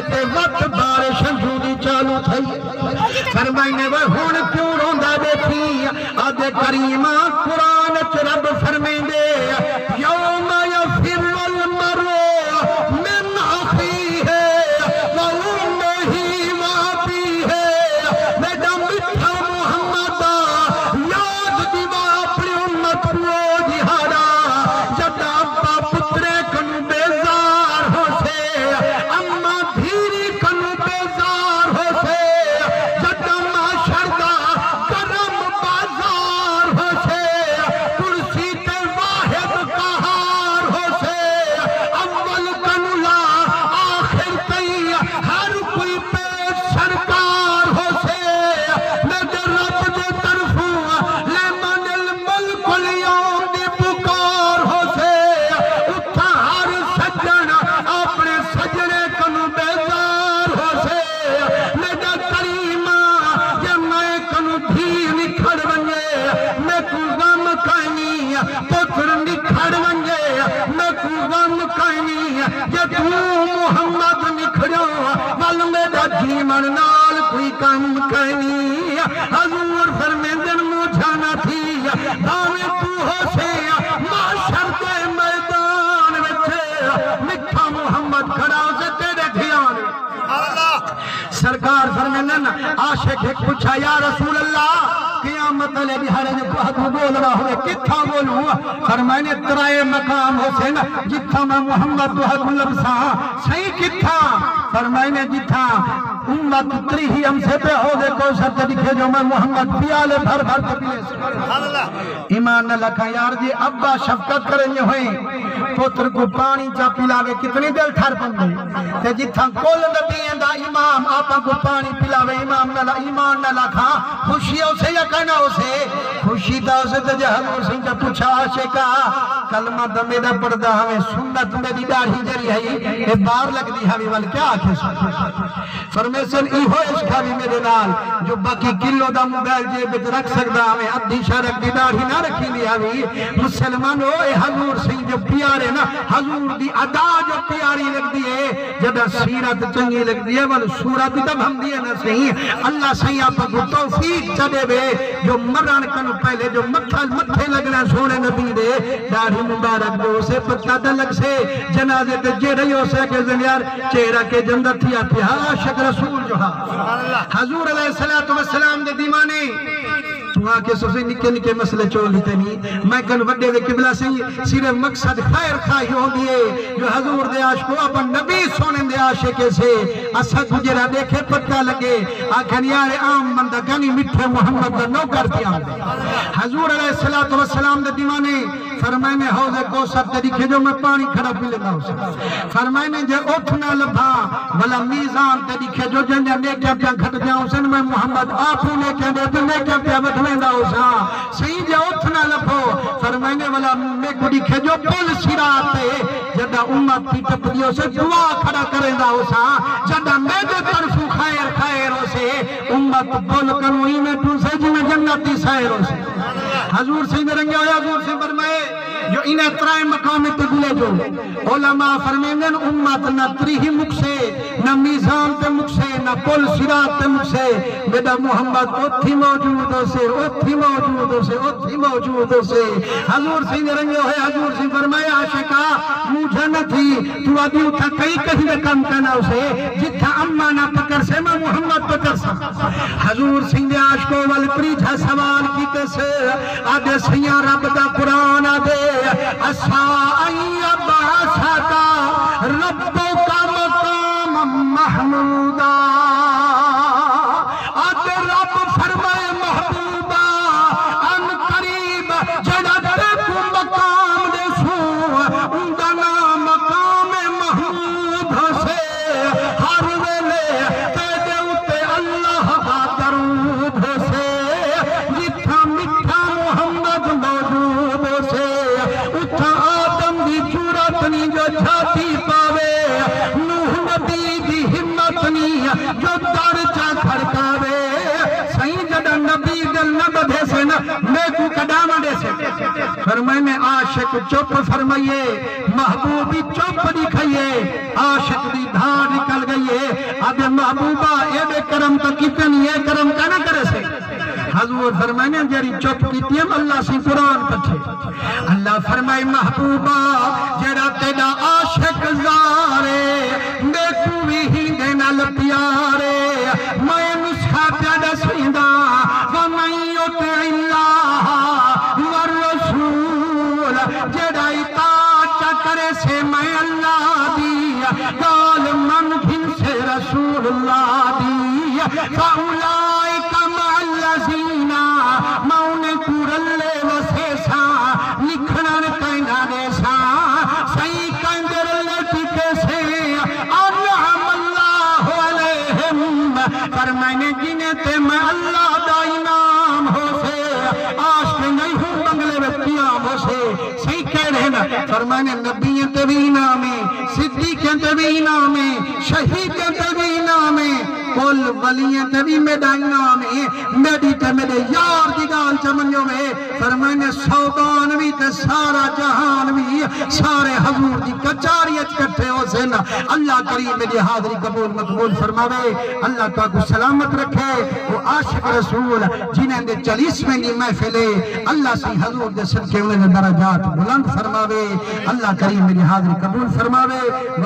ते वक्त बारिश जूदी चालू थई फरमाईने वे हुण क्यों रोंदा देखी आदे करीमा कुरान च रब फरमाइंदे यौम यफिरुल मरु मिन अखीहि व उम्मिही व अबीहि मेरा मिठा मुहम्मद याद दिवा अपनी उम्मत को जिहादा जब अब्बा पुत्रे कनु बेजार हो से अम्मा धीरी कनु बेजार हो से जब माशर दा करम बाजार हो से कुर्सी ते वाहिद कहार हो से अव्वल कनुला आखिर कई हर कोई पे सरकार हो से मेरे रब दे तरफू ले मनल मुल्कुल यौम दी पुकार हो से उठा हर सज्जन अपने सजने कनु बेजार हो से मेरा करीमा जे मैं कनु धी निखड़ वंजे मैं कु गम कहनी पुत्र निखड़ वंजे मैं कु गम कहनी जे तू मुहम्मद निखड़ो वल मेरा जीवन नाल कोई काम कहनी हजूर फरमांदन मुझा ना थी भावे तू हो से माशर के मैदान विच मिठा मुहम्मद खड़ा से तेरे ध्यान सरकार फरमांदन आशिक एक पूछा या रसूल अल्लाह क़यामत ले दिहाड़े जो तू बोल रहा हो किथा बोलूं फरमाने तराए मकाम हुसैन जिथा मैं मोहम्मद तुहको लबसा सही किथा फरमाने जिथा उम्मत उतरी ही हमसे पे हो देखो सब दिखे जो मैं मोहम्मद पियाले भर भर के पिए सुभान अल्लाह ईमान न लखा यार जी अब्बा शफकत करेंगे होई पुत्र को पानी चा पिलावे कितनी दिल ठर पंदे ते जिथा कुल नबियां दा इमाम आपा को पानी पिलावे इमाम न ईमान न लखा खुशी उसे या कहना उसे खुशी ता उसे ते हजूर सिंह का पूछा आशिका कलमा दमे दा पड़दा हमें सुन्नत मेरी दाढ़ी जरी है ए बार लगदी हमें वाल क्या आखे फरमेशन इहो इसका भी मेरे नाल जो बाकी किलो दा मोबाइल जेब विच रख सकदा हमें अद्धी शरक दी दाढ़ी ना रखी ली हमें मुसलमानो ए हजूर सिंह जो प्यारे ना हजूर दी अदा जो प्यारी लगदी है जदा सीरत चंगी लगदी है वल सूरत तब हम दिए ना सही अल्लाह सही आप को तौफीक चदे बे जो मरण कन पहले जो मथे लगना सोने नबी दे दाढ़ी मुबारक दो से पत्ता तलक से जनाजे ते जे रहियो से के यार चेहरा के जंदर थिया थिया आशिक रसूल जो हजूर अलैहिस्सलातु वस्सलाम दे दीवाने तू आके सोसे निके निके मसले चोल लीते नहीं मैं कन वड्डे दे किबला से सिर्फ मकसद खैर खाई होंदी है जो हजूर दे आशिक अपन नबी सोने दे आशिक से असा गुजरा देखे पता लगे आखन यार आम बंदा गनी मिठे मोहम्मद दा नौकर थिया हजूर अलैहिस्सलातु वस्सलाम दे दीवाने फरमाने हौज़े कौसर ते दिखे जो मैं पानी खड़ा पी लेंदा उसे फरमाने जे उठ ना लभा भला मीज़ान ते दिखे जो जंजा नेकियां पे घट जाऊं सन मैं मोहम्मद आपू ने के दे नेकियां पे वठ लेंदा उसा सही जे उठ ना लभो फरमाने वाला मैं को दिखे जो पुल सिरात ते जदा उम्मत थी टपदियो से दुआ खड़ा करेंदा उसा जदा मेरे तरफू खैर खैर उसे उम्मत बोल करूं में तू से जिने जन्नती सैर उसे हजूर से रंगे होया हजूर से फरमाए जो इन्हें त्राए मकाम ते गुले जो उलमा फरमाएंगे उम्मत न त्रीही मुख से न मीज़ान ते मुख से न पुल सिरात ते मुख से मेरा मोहम्मद ओथी मौजूद से ओथी मौजूद से ओथी मौजूद से हजूर से रंगे होए हजूर से फरमाए आशिका मुझे न थी तू अभी उठा कई कहीं में काम करना उसे जिथा अम्मा ना पकड़ से मैं मोहम्मद पकड़ सकता हजूर सिंह आशिकों वाले प्रीझा सवाल कीते से आदे सैया रब दा कुरान आदे असा अय्यबासा का रब्बो का मकाम महमूदा आदे रब फरमाए महबूबा अन करीब जड़ा को मकाम दे सो उनका नाम मकाम महमूद से हर वेले तेरे उते अल्लाह का दरूद से जिथा मिठा मोहम्मद मौजूद से उठा आदम दी जरूरत नहीं जो छाती पावे नूह नबी दी हिम्मत नहीं जो दरजा खड़कावे सही जदा नबी दिल न बधे से न मैं को कदाम दे से फरमाए आशिक चुप फरमाइए महबूबी चुप दिखाइए आशिक दी धार निकल गई है महबूबा एडे करम तो कितन ये करम का ना करे से हजूर फरमाने जरी चुप कीती अल्लाह से कुरान पढ़े अल्लाह फरमाए महबूबा जेड़ा तेरा आशिक ज़ारे देखू भी ही दे नाल प्यारे मैं नुस्खा प्या दसदा व नहीं उते इल्लाह व रसूल जेड़ा इताअत करे से मैं अल्लाह दी काल मन फिर से रसूलुल्लाह दी फउलाइका मअल्लज़ीना मौने कुरल्ले वसेसा लिखणन कहना देसा सही कंदर लटिके से अल्लाह अल्लाह अलैहिम पर मैंने गिने ते मैं अल्लाह दा इनाम हो से आशिक नहीं हूं बंगले में कियाम हो से सही कह रहे ना फरमाने नबी ते भी इनाम है सिद्दीक ते भी इनाम है शहीद ते भी इनाम है कुल वलियां ते भी मेरा इनाम है मेरी ते मेरे यार दी गाल चमन्यो में फरमाने सौदान भी ते सारा जहान भी सारे हजूर दी कचारी इकट्ठे हो से ना अल्लाह करीम मेरी हाजिरी कबूल मकबूल फरमावे अल्लाह ताको सलामत रखे वो आशिक रसूल जिन्हें दे 40वें दी महफिल अल्लाह से हजूर दे सदके उन्हें दरजात बुलंद फरमावे अल्लाह करीम मेरी हाजिरी कबूल फरमावे व